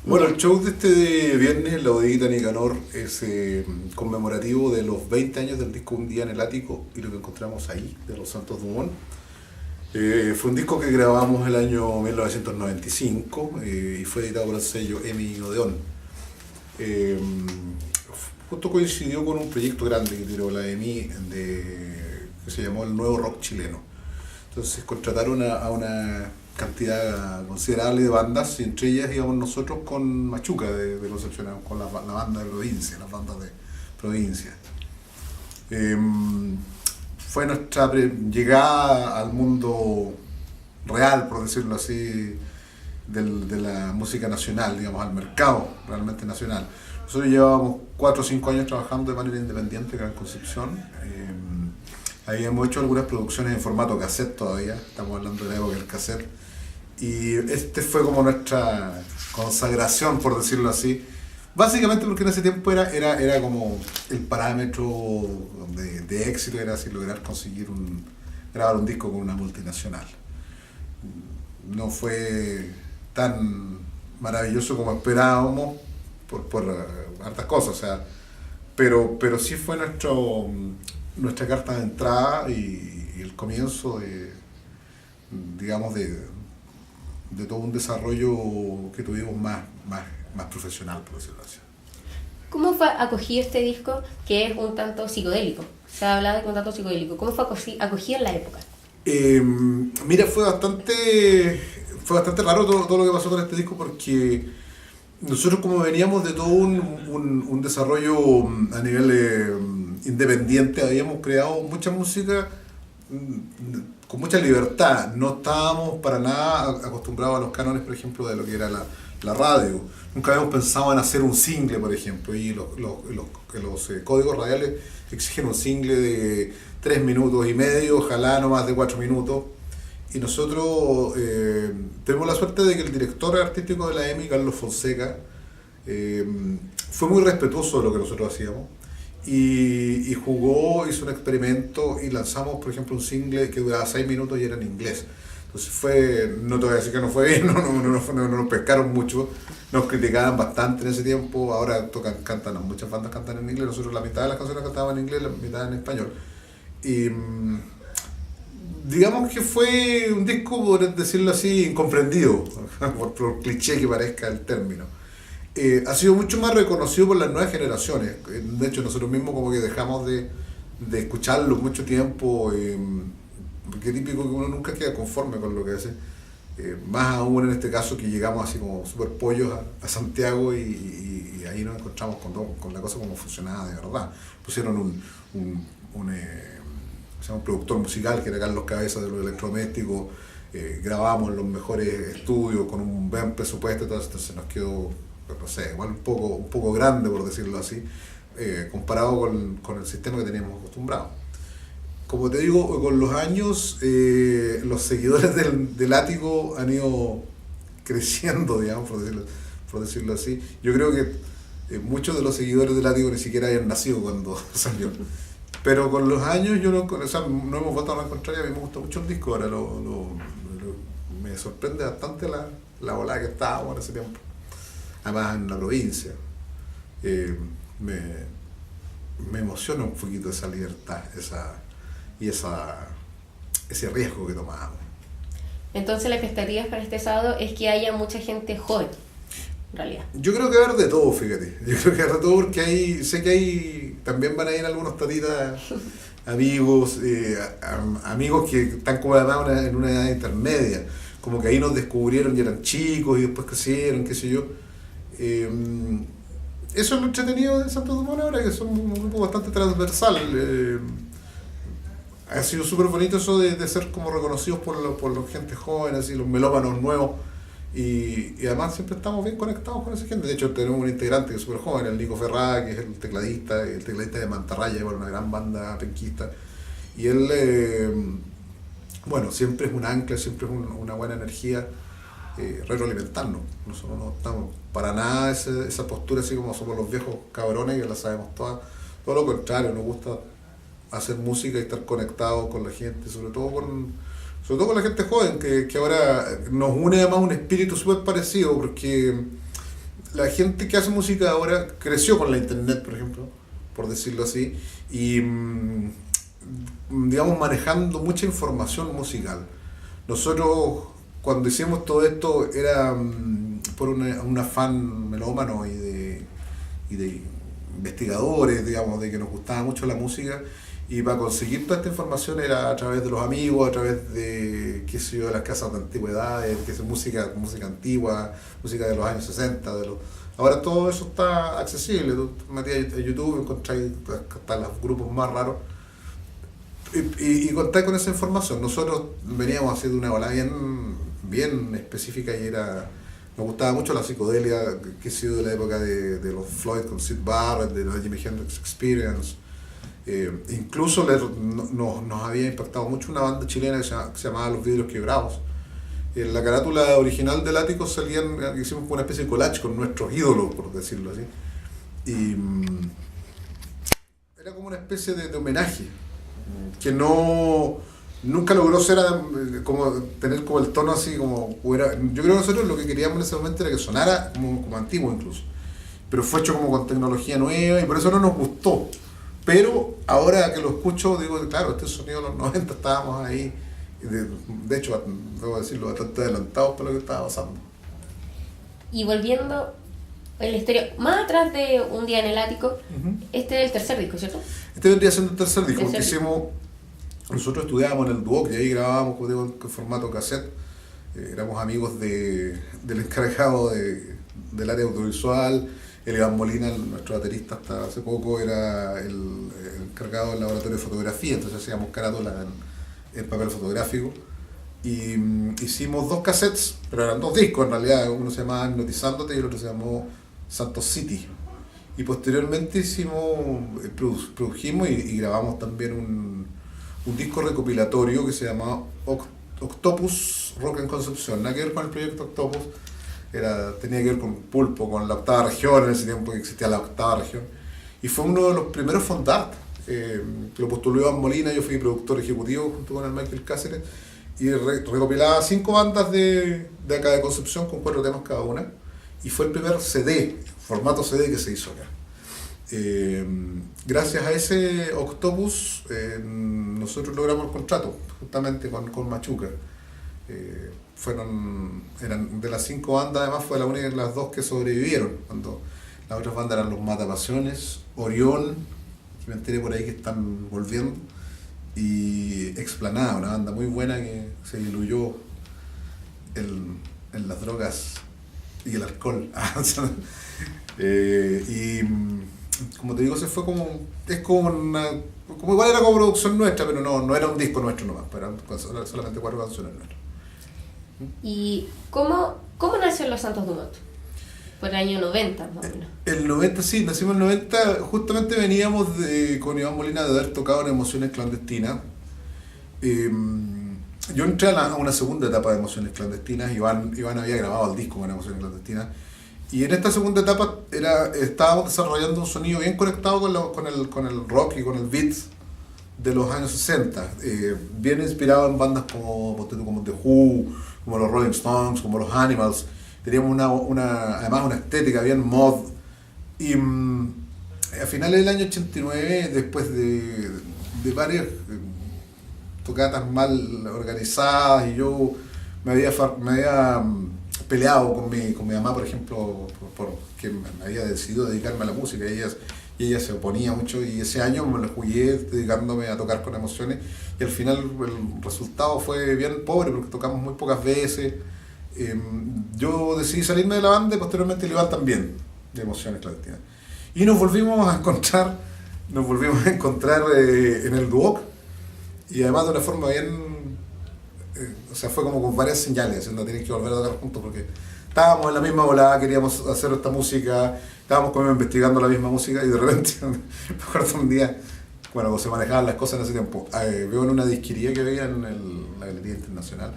Bueno, Ya. el show de este viernes en la Bodeguita Nicanor es conmemorativo de los 20 años del disco Un Día en el Ático y lo que encontramos ahí, de los Santos Dumont. Fue un disco que grabamos el año 1995 y fue editado por el sello EMI Odeón. Eh, Justo coincidió con un proyecto grande que tiró la EMI que se llamó el Nuevo Rock Chileno. Entonces contrataron a una cantidad considerable de bandas y entre ellas íbamos nosotros con Machuca de Concepción, con la banda de provincia, las bandas de provincia. Eh, Fue nuestra llegada al mundo real, por decirlo así, de la música nacional, digamos, al mercado realmente nacional. Nosotros llevábamos 4 o 5 años trabajando de manera independiente acá en Concepción. Habíamos hecho algunas producciones en formato cassette todavía, estamos hablando de la época del cassette. Y este fue como nuestra consagración, por decirlo así. Básicamente porque en ese tiempo era como el parámetro de éxito, era así lograr grabar un disco con una multinacional. No fue tan maravilloso como esperábamos por hartas cosas, o sea, pero sí fue nuestra carta de entrada y el comienzo digamos, de todo un desarrollo que tuvimos más profesional, por decirlo así. ¿Cómo fue acogido este disco que es un tanto psicodélico? Se ha hablado de un tanto psicodélico. ¿Cómo fue acogido en la época? Mira, fue bastante raro todo lo que pasó con este disco porque nosotros como veníamos de todo un desarrollo a nivel independiente, habíamos creado mucha música con mucha libertad. No estábamos para nada acostumbrados a los cánones, por ejemplo, de lo que era la radio. Nunca habíamos pensado en hacer un single, por ejemplo, y los códigos radiales exigen un single de 3 minutos y medio, ojalá no más de 4 minutos. Y nosotros tenemos la suerte de que el director artístico de la EMI, Carlos Fonseca, fue muy respetuoso de lo que nosotros hacíamos y hizo un experimento y lanzamos, por ejemplo, un single que duraba 6 minutos y era en inglés. Entonces no te voy a decir que no fue bien, no nos pescaron mucho, nos criticaban bastante en ese tiempo, ahora muchas bandas cantan en inglés, nosotros la mitad de las canciones cantaban en inglés, la mitad en español. Y digamos que fue un disco, por decirlo así, incomprendido, por cliché que parezca el término. Ha sido mucho más reconocido por las nuevas generaciones. De hecho, nosotros mismos como que dejamos de escucharlo mucho tiempo, porque es típico que uno nunca queda conforme con lo que hace. Más aún en este caso que llegamos así como super pollos a Santiago y ahí nos encontramos con la cosa como funcionaba de verdad. Pusieron un productor musical que era Carlos Cabeza de los Electrodomésticos, grabamos en los mejores estudios con un buen presupuesto, entonces nos quedó, no sé, igual un poco grande, por decirlo así, comparado con el sistema que teníamos acostumbrado. Como te digo, con los años los seguidores del Ático han ido creciendo, digamos, por decirlo así. Yo creo que muchos de los seguidores del Ático ni siquiera habían nacido cuando salió. Pero con los años no hemos vuelto a la contraria, a mí me gusta mucho el disco, ahora me sorprende bastante la volada que estábamos en ese tiempo. Además en la provincia. Me emociona un poquito esa libertad, ese riesgo que tomábamos. Entonces la expectativa para este sábado es que haya mucha gente joven, en realidad. Yo creo que va a haber de todo, fíjate. Yo creo que va a haber de todo porque sé que también van a ir algunos tatitas, amigos, amigos que están como además en una edad intermedia. Como que ahí nos descubrieron y eran chicos y después crecieron, qué sé yo. Eso es lo entretenido de Santos Dumont ahora, que son un grupo bastante transversal. Ha sido súper bonito eso de ser como reconocidos por la gente joven, así, los melómanos nuevos. Y además siempre estamos bien conectados con esa gente. De hecho tenemos un integrante que es súper joven, el Nico Ferrá, que es el tecladista de Mantarraya, una gran banda penquista. Y él, bueno, siempre es un ancla, siempre es una buena energía, retroalimentarnos. Nosotros no estamos para nada esa postura así como somos los viejos cabrones que la sabemos todas. Todo lo contrario, nos gusta hacer música y estar conectados con la gente, sobre todo con la gente joven, que ahora nos une además un espíritu súper parecido, porque la gente que hace música ahora creció con la internet, por ejemplo, por decirlo así, y digamos manejando mucha información musical. Nosotros cuando hicimos todo esto era por un afán melómano y de investigadores, digamos, de que nos gustaba mucho la música, y para conseguir toda esta información era a través de los amigos, a través de, qué sé yo, de las casas de antigüedades, que es música antigua, música de los años 60, ahora todo eso está accesible, tú te metías a YouTube, encontráis hasta los grupos más raros, y contáis con esa información. Nosotros veníamos haciendo una ola bien específica y nos gustaba mucho la psicodelia, que ha sido de la época de los Floyd con Syd Barrett, de la Jimi Hendrix Experience. Incluso nos había impactado mucho una banda chilena que se llamaba Los Vidrios Quebrados. En la carátula original del Ático hicimos una especie de collage con nuestros ídolos, por decirlo así. Y era como una especie de homenaje, que nunca logró ser como tener como el tono así como era. Yo creo que nosotros lo que queríamos en ese momento era que sonara como antiguo incluso, pero fue hecho como con tecnología nueva y por eso no nos gustó. Pero ahora que lo escucho digo, claro, este sonido de los 90 estábamos ahí, de hecho debo decirlo, bastante adelantados para lo que estaba pasando. Y volviendo en la historia, más atrás de Un Día en el Ático, este es el tercer disco, ¿cierto? Este vendría siendo el tercer disco, porque nosotros estudiábamos en el Duoc y ahí grabábamos, como digo, en formato cassette. Éramos amigos del encargado del área audiovisual. El Iván Molina, nuestro baterista hasta hace poco, era el encargado del laboratorio de fotografía, entonces hacíamos carátulas en papel fotográfico. Y hicimos 2 cassettes, pero eran 2 discos en realidad. Uno se llamaba Hipnotizándote y el otro se llamó Santos City. Y posteriormente produjimos y grabamos también un disco recopilatorio que se llamaba Octopus Rock en Concepción. Nada que ver con el proyecto Octopus, tenía que ver con Pulpo, con la octava región, en ese tiempo que existía la octava región. Y fue uno de los primeros fondart. Lo postuló Iván Molina, yo fui productor ejecutivo junto con el Michael Cáceres. Y recopilaba 5 bandas de acá de Concepción con 4 temas cada una. Y fue el primer CD, formato CD que se hizo acá. Gracias a ese Octopus nosotros logramos el contrato justamente con Machuca. Eran de las 5 bandas, además fue la única de las 2 que sobrevivieron, cuando las otras bandas eran los Matapasiones, Orión, que me enteré por ahí que están volviendo, y Explanada, una banda muy buena que se diluyó en las drogas y el alcohol. Y como te digo, se fue como igual era como producción nuestra, pero no era un disco nuestro nomás, eran solamente 4 canciones nuestras. ¿Y cómo nació Los Santos Dumont? Por el año 90, más o menos. El 90, sí, nacimos en el 90, justamente veníamos con Iván Molina de haber tocado en Emociones Clandestinas. Yo entré a una segunda etapa de Emociones Clandestinas. Iván había grabado el disco con Emociones Clandestinas, y en esta segunda etapa estábamos desarrollando un sonido bien conectado con el rock y con el beat de los años 60, bien inspirado en bandas como The Who, como los Rolling Stones, como los Animals. Teníamos además una estética bien mod. Y a finales del año 89, después de varias tocatas mal organizadas, y yo me había peleado con mi mamá, por ejemplo, porque me había decidido dedicarme a la música, y ella se oponía mucho, y ese año me lo jugué dedicándome a tocar con Emociones, y al final el resultado fue bien pobre porque tocamos muy pocas veces. Yo decidí salirme de la banda y posteriormente el Iván también, de Emociones Clandestinas. Y nos volvimos a encontrar en el Duoc, y además de una forma bien, o sea, fue como con varias señales, diciendo tienes que volver a tocar juntos porque estábamos en la misma volada, queríamos hacer esta música, estábamos como investigando la misma música, y de repente, me acuerdo un día, bueno, cuando se manejaban las cosas en ese tiempo, veo en una disquería que veía en la Galería Internacional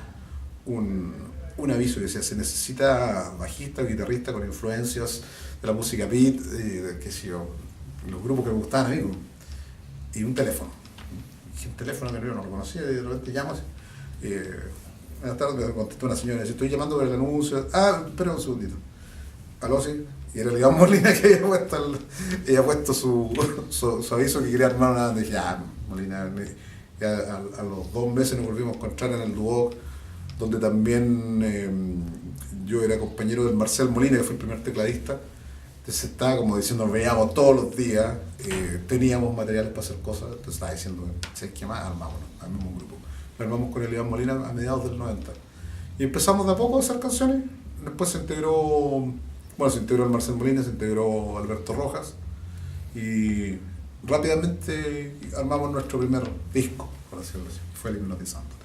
un aviso que decía: se necesita bajista o guitarrista con influencias de la música beat, qué sé yo, los grupos que me gustaban a mí, y un teléfono. Y un teléfono que yo no lo conocía, y de repente llamo así. Buenas tardes, me contestó una señora, dice: estoy llamando por el anuncio. Espera un segundito. aló, sí. Y era el Iván Molina que había puesto su aviso que quería armar una banda. Y dije, ya, Molina, ya a los 2 meses nos volvimos a encontrar en el Duoc, donde también yo era compañero del Marcel Molina, que fue el primer tecladista. Entonces estaba como diciendo, nos veíamos todos los días, teníamos materiales para hacer cosas, entonces estaba diciendo, ¿sabes qué más? Armamos un grupo. Lo armamos con el Iván Molina a mediados del 90. Y empezamos de a poco a hacer canciones, después se integró el Marcel Molina, se integró Alberto Rojas, y rápidamente armamos nuestro primer disco, por decirlo así, fue el Hipnotizando.